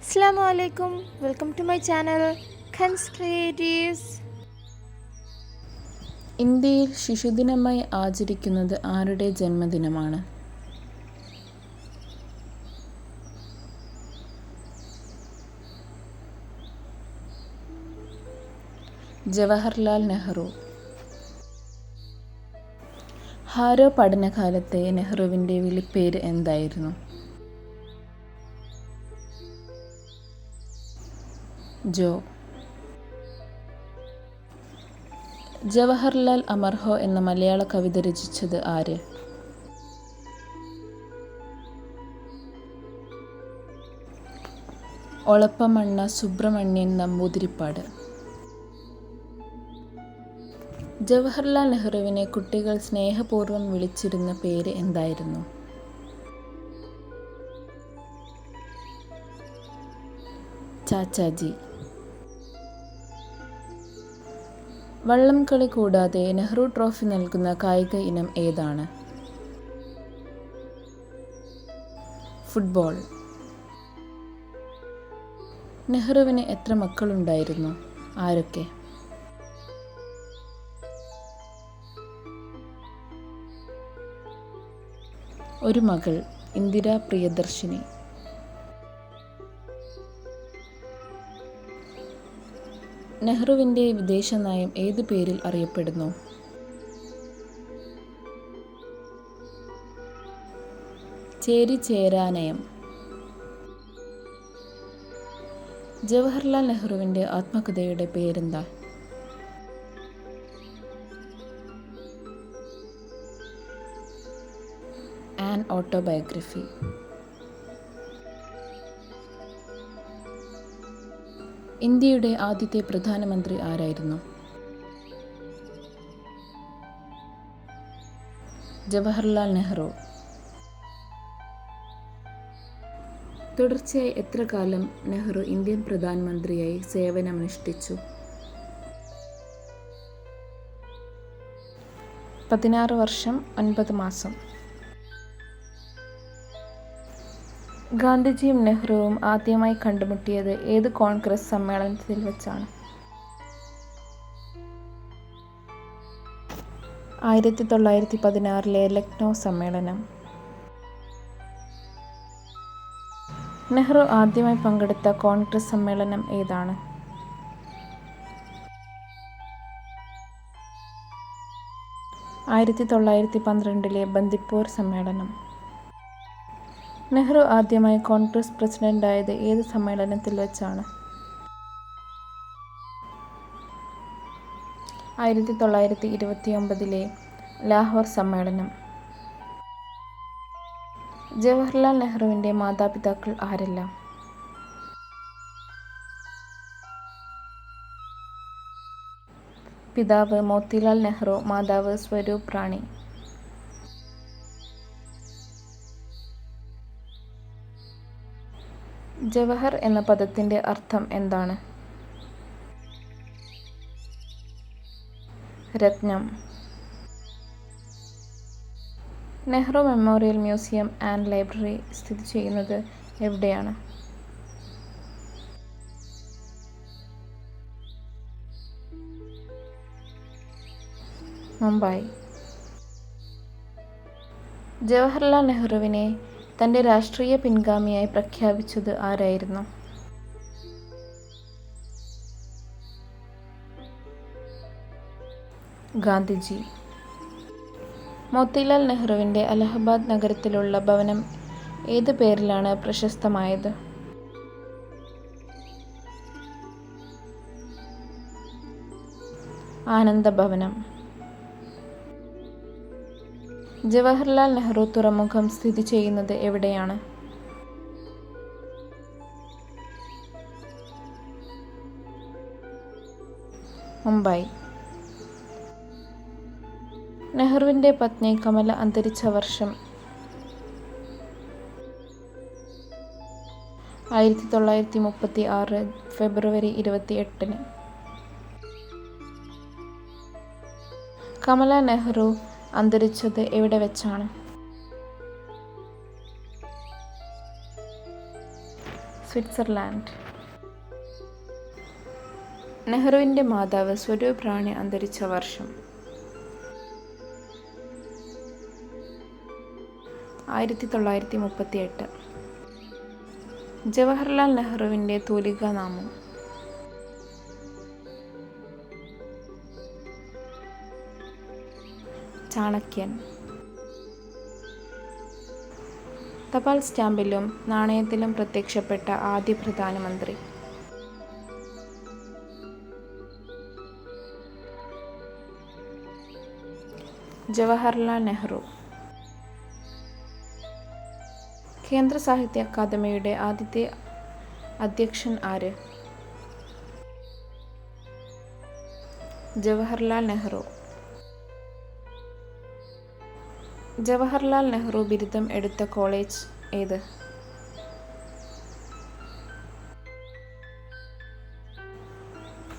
Assalamu alaikum. Welcome to my channel Khans Creatives. ഇന്ത്യയിൽ ശിശുദിനമായി ആചരിക്കുന്നത് ആരുടെ ജന്മദിനമാണ്? ജവഹർലാൽ നെഹ്റു. ഹാരോ പഠനകാലത്തെ നെഹ്റുവിൻ്റെ വിളിപ്പേര് എന്തായിരുന്നു? ജോ. ജവഹർലാൽ അമർഹോ എന്ന മലയാള കവിത രചിച്ചത് ആര്? ഒളപ്പമണ്ണ സുബ്രഹ്മണ്യൻ നമ്പൂതിരിപ്പാട്. ജവഹർലാൽ നെഹ്റുവിനെ കുട്ടികൾ സ്നേഹപൂർവ്വം വിളിച്ചിരുന്ന പേര് എന്തായിരുന്നു? ചാച്ചാജി. വള്ളംകളി കൂടാതെ നെഹ്റു ട്രോഫി നൽകുന്ന കായിക ഇനം ഏതാണ്? ഫുട്ബോൾ. നെഹ്റുവിന് എത്ര മക്കളുണ്ടായിരുന്നു? ആരൊക്കെ? ഒരു മകൾ, ഇന്ദിര പ്രിയദർശിനി. നെഹ്റുവിൻ്റെ വിദേശ നയം ഏതു പേരിൽ അറിയപ്പെടുന്നു? ചേരിചേരാ നയം. ജവഹർലാൽ നെഹ്റുവിൻ്റെ ആത്മകഥയുടെ പേരെന്താ? An autobiography. ഇന്ത്യയുടെ ആദ്യത്തെ പ്രധാനമന്ത്രി ആരായിരുന്നു? ജവഹർലാൽ നെഹ്റു. തുടർച്ചയായി എത്ര കാലം നെഹ്റു ഇന്ത്യൻ പ്രധാനമന്ത്രിയായി സേവനമനുഷ്ഠിച്ചു? 16 വർഷം 9 മാസം. ഗാന്ധിജിയും നെഹ്റുവും ആദ്യമായി കണ്ടുമുട്ടിയത് ഏത് കോൺഗ്രസ് സമ്മേളനത്തിൽ വെച്ചാണ്? 1916 ലക്നൗ സമ്മേളനം. നെഹ്റു ആദ്യമായി പങ്കെടുത്ത കോൺഗ്രസ് സമ്മേളനം ഏതാണ്? 1912 ബന്ദിപ്പൂർ സമ്മേളനം. നെഹ്റു ആദ്യമായി കോൺഗ്രസ് പ്രസിഡന്റായത് ഏത് സമ്മേളനത്തിൽ വെച്ചാണ്? 1929 ലാഹോർ സമ്മേളനം. ജവഹർലാൽ നെഹ്റുവിൻ്റെ മാതാപിതാക്കൾ ആരെല്ലാം? പിതാവ് മോത്തിലാൽ നെഹ്റു, മാതാവ് സ്വരൂപ് റാണി. ജവഹർ എന്ന പദത്തിൻ്റെ അർത്ഥം എന്താണ്? രത്നം. Nehru memorial museum and library സ്ഥിതി ചെയ്യുന്നത് എവിടെയാണ്? മുംബൈ. ജവഹർലാൽ നെഹ്റുവിനെ തൻ്റെ രാഷ്ട്രീയ പിൻഗാമിയായി പ്രഖ്യാപിച്ചത് ആരായിരുന്നു? ഗാന്ധിജി. മോത്തിലാൽ നെഹ്റുവിൻ്റെ അലഹബാദ് നഗരത്തിലുള്ള ഭവനം ഏത് പേരിലാണ് പ്രശസ്തമായത്? ആനന്ദ ഭവനം. ജവഹർലാൽ നെഹ്റു തുറമുഖം സ്ഥിതി ചെയ്യുന്നത് എവിടെയാണ്? മുംബൈ. നെഹ്റുവിൻ്റെ പത്നി കമല അന്തരിച്ച വർഷം? 1936 ഫെബ്രുവരി 28. കമല നെഹ്റു അന്തരിച്ചത് എവിടെ വെച്ചാണ്? സ്വിറ്റ്സർലാൻഡ്. നെഹ്റുവിൻ്റെ മാതാവ് സ്വരൂപ് റാണി അന്തരിച്ച വർഷം. 1938. ജവഹർലാൽ നെഹ്റുവിൻ്റെ തൂലികാനാമം. ചാണക്യൻ. തപാൽ സ്റ്റാമ്പിലും നാണയത്തിലും പ്രത്യക്ഷപ്പെട്ട ആദ്യ പ്രധാനമന്ത്രി. ജവഹർലാൽ നെഹ്റു. കേന്ദ്ര സാഹിത്യ അക്കാദമിയുടെ ആദ്യത്തെ അധ്യക്ഷൻ ആര്? ജവഹർലാൽ നെഹ്റു. ജവഹർലാൽ നെഹ്റു ബിരുദം എടുത്ത കോളേജ് ഏത്?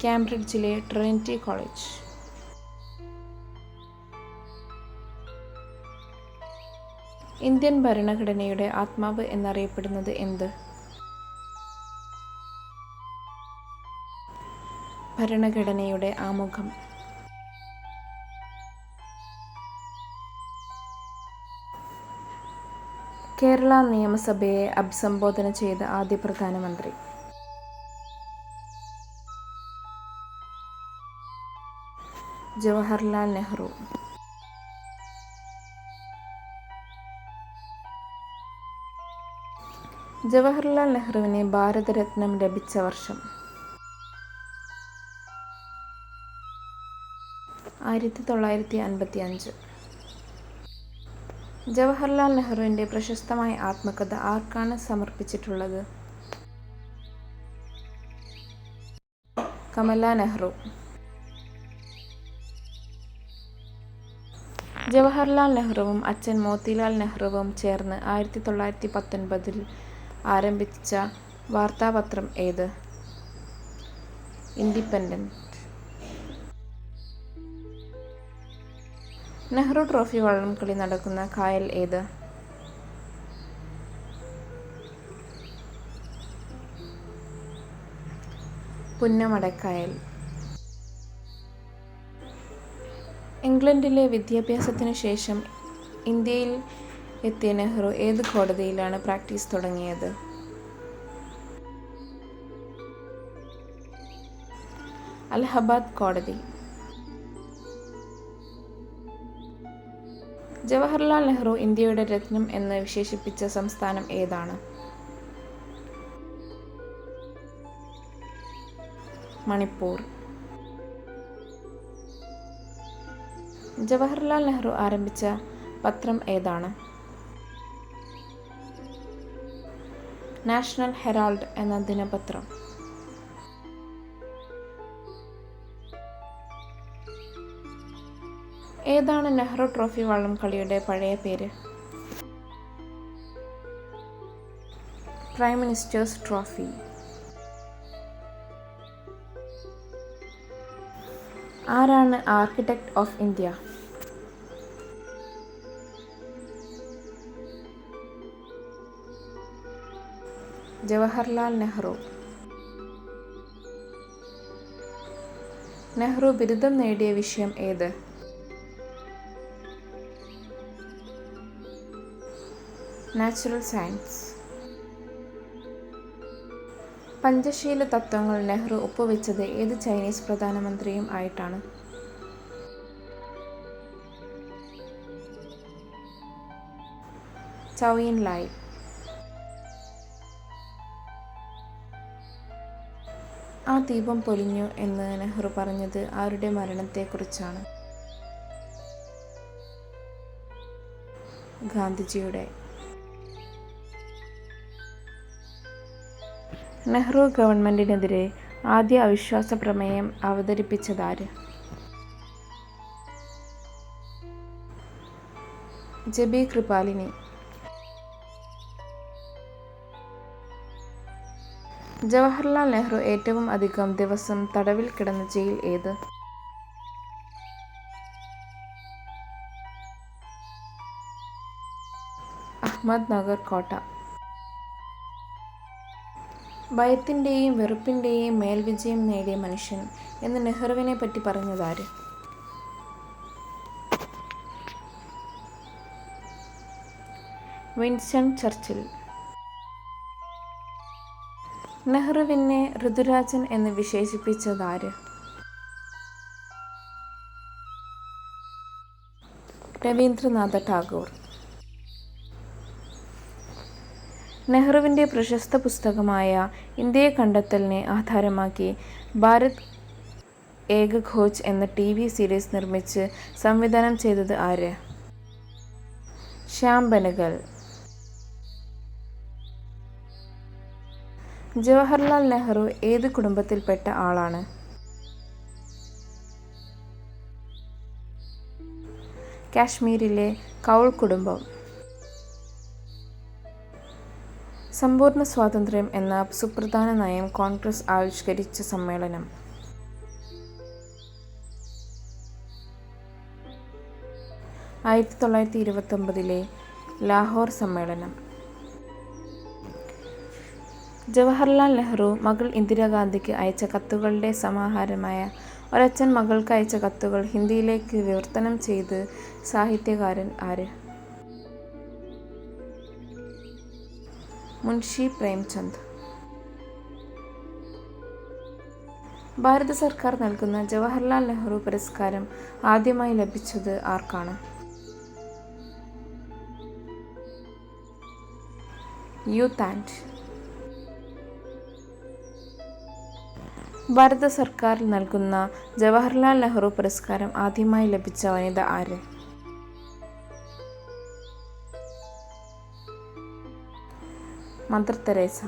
കാംബ്രിഡ്ജിലെ ട്രിനിറ്റി കോളേജ്. ഇന്ത്യൻ ഭരണഘടനയുടെ ആത്മാവ് എന്നറിയപ്പെടുന്നത് എന്ത്? ഭരണഘടനയുടെ ആമുഖം. കേരള നിയമസഭയെ അഭിസംബോധന ചെയ്ത ആദ്യ പ്രധാനമന്ത്രി. ജവഹർലാൽ നെഹ്റു. ജവഹർലാൽ നെഹ്റുവിന് ഭാരതരത്നം ലഭിച്ച വർഷം. 1955. ജവഹർലാൽ നെഹ്റുവിൻ്റെ പ്രശസ്തമായ ആത്മകഥ ആർക്കാണ് സമർപ്പിച്ചിട്ടുള്ളത്? കമല നെഹ്റു. ജവഹർലാൽ നെഹ്റുവും അച്ഛൻ മോത്തിലാൽ നെഹ്റുവും ചേർന്ന് 1919 ആരംഭിച്ച വാർത്താപത്രം ഏത്? ഇൻഡിപെൻഡന്റ്. നെഹ്റു ട്രോഫി വള്ളംകളി നടക്കുന്ന കായൽ ഏത്? പുന്നമടക്കായൽ. ഇംഗ്ലണ്ടിലെ വിദ്യാഭ്യാസത്തിനു ശേഷം ഇന്ത്യയിൽ എത്തിയ നെഹ്റു ഏത് കോടതിയിലാണ് പ്രാക്ടീസ് തുടങ്ങിയത്? അലഹബാദ് കോടതി. ജവഹർലാൽ നെഹ്റു ഇന്ത്യയുടെ രത്നം എന്ന് വിശേഷിപ്പിച്ച സംസ്ഥാനം ഏതാണ്? മണിപ്പൂർ. ജവഹർലാൽ നെഹ്റു ആരംഭിച്ച പത്രം ഏതാണ്? നാഷണൽ ഹെറാൾഡ് എന്ന ദിനപത്രം. ഏതാണ് നെഹ്റു ട്രോഫി വള്ളംകളിയുടെ പഴയ പേര്? Prime minister's trophy. ആരാണ് architect of India? Jawaharlal Nehru. Nehru ബിരുദം നേടിയ വിഷയം ഏത്? Natural science. പഞ്ചശീല തത്വങ്ങൾ നെഹ്റു ഒപ്പുവെച്ചത് ഏത് ചൈനീസ് പ്രധാനമന്ത്രിയും ആയിട്ടാണ്? ചൗ ഇൻ ലായ്. ആ ദീപം പൊലിഞ്ഞു എന്ന് നെഹ്റു പറഞ്ഞത് ആരുടെ മരണത്തെക്കുറിച്ചാണ്? ഗാന്ധിജിയുടെ. നെഹ്റു ഗവൺമെൻറ്റിനെതിരെ ആദ്യ അവിശ്വാസ പ്രമേയം അവതരിപ്പിച്ചതാര്? ജെബി കൃപാലിനി. ജവഹർലാൽ നെഹ്റു ഏറ്റവും അധികം ദിവസം തടവിൽ കിടന്ന ജയിൽ ഏത്? അഹ്മദ് നഗർ കോട്ട. ഭയത്തിൻ്റെയും വെറുപ്പിൻ്റെയും മേൽവിജയം നേടിയ മനുഷ്യൻ എന്ന് നെഹ്റുവിനെ പറ്റി പറഞ്ഞതാര്? Winston Churchill. നെഹ്റുവിനെ ഋതുരാജൻ എന്ന് വിശേഷിപ്പിച്ചതാര്? രവീന്ദ്രനാഥ ടാഗോർ. നെഹ്റുവിൻ്റെ പ്രശസ്ത പുസ്തകമായ ഇന്ത്യയെ കണ്ടെത്തലിനെ ആധാരമാക്കി ഭാരത് ഏക ഖോജ് എന്ന TV സീരീസ് നിർമ്മിച്ച് സംവിധാനം ചെയ്തത് ആര്? ശ്യാം ബെനഗൽ. ജവഹർലാൽ നെഹ്റു ഏത് കുടുംബത്തിൽപ്പെട്ട ആളാണ്? കാശ്മീരിലെ കൗൾ കുടുംബം. സമ്പൂർണ്ണ സ്വാതന്ത്ര്യം എന്ന സുപ്രധാന നയം കോൺഗ്രസ് ആവിഷ്കരിച്ച സമ്മേളനം. 1929 ലാഹോർ സമ്മേളനം. ജവഹർലാൽ നെഹ്റു മകൾ ഇന്ദിരാഗാന്ധിക്ക് അയച്ച കത്തുകളുടെ സമാഹാരമായ ഒരച്ഛൻ മകൾക്ക് അയച്ച കത്തുകൾ ഹിന്ദിയിലേക്ക് വിവർത്തനം ചെയ്ത് സാഹിത്യകാരൻ ആര്? മുൻഷി പ്രേംചന്ദ്. ഭാരത സർക്കാർ നൽകുന്ന ജവഹർലാൽ നെഹ്റു പുരസ്കാരം ആദ്യമായി ലഭിച്ചത് ആർക്കാണ്? Youth and. ഭാരത സർക്കാർ നൽകുന്ന ജവഹർലാൽ നെഹ്റു പുരസ്കാരം ആദ്യമായി ലഭിച്ച വനിത ആര്? Mother Teresa.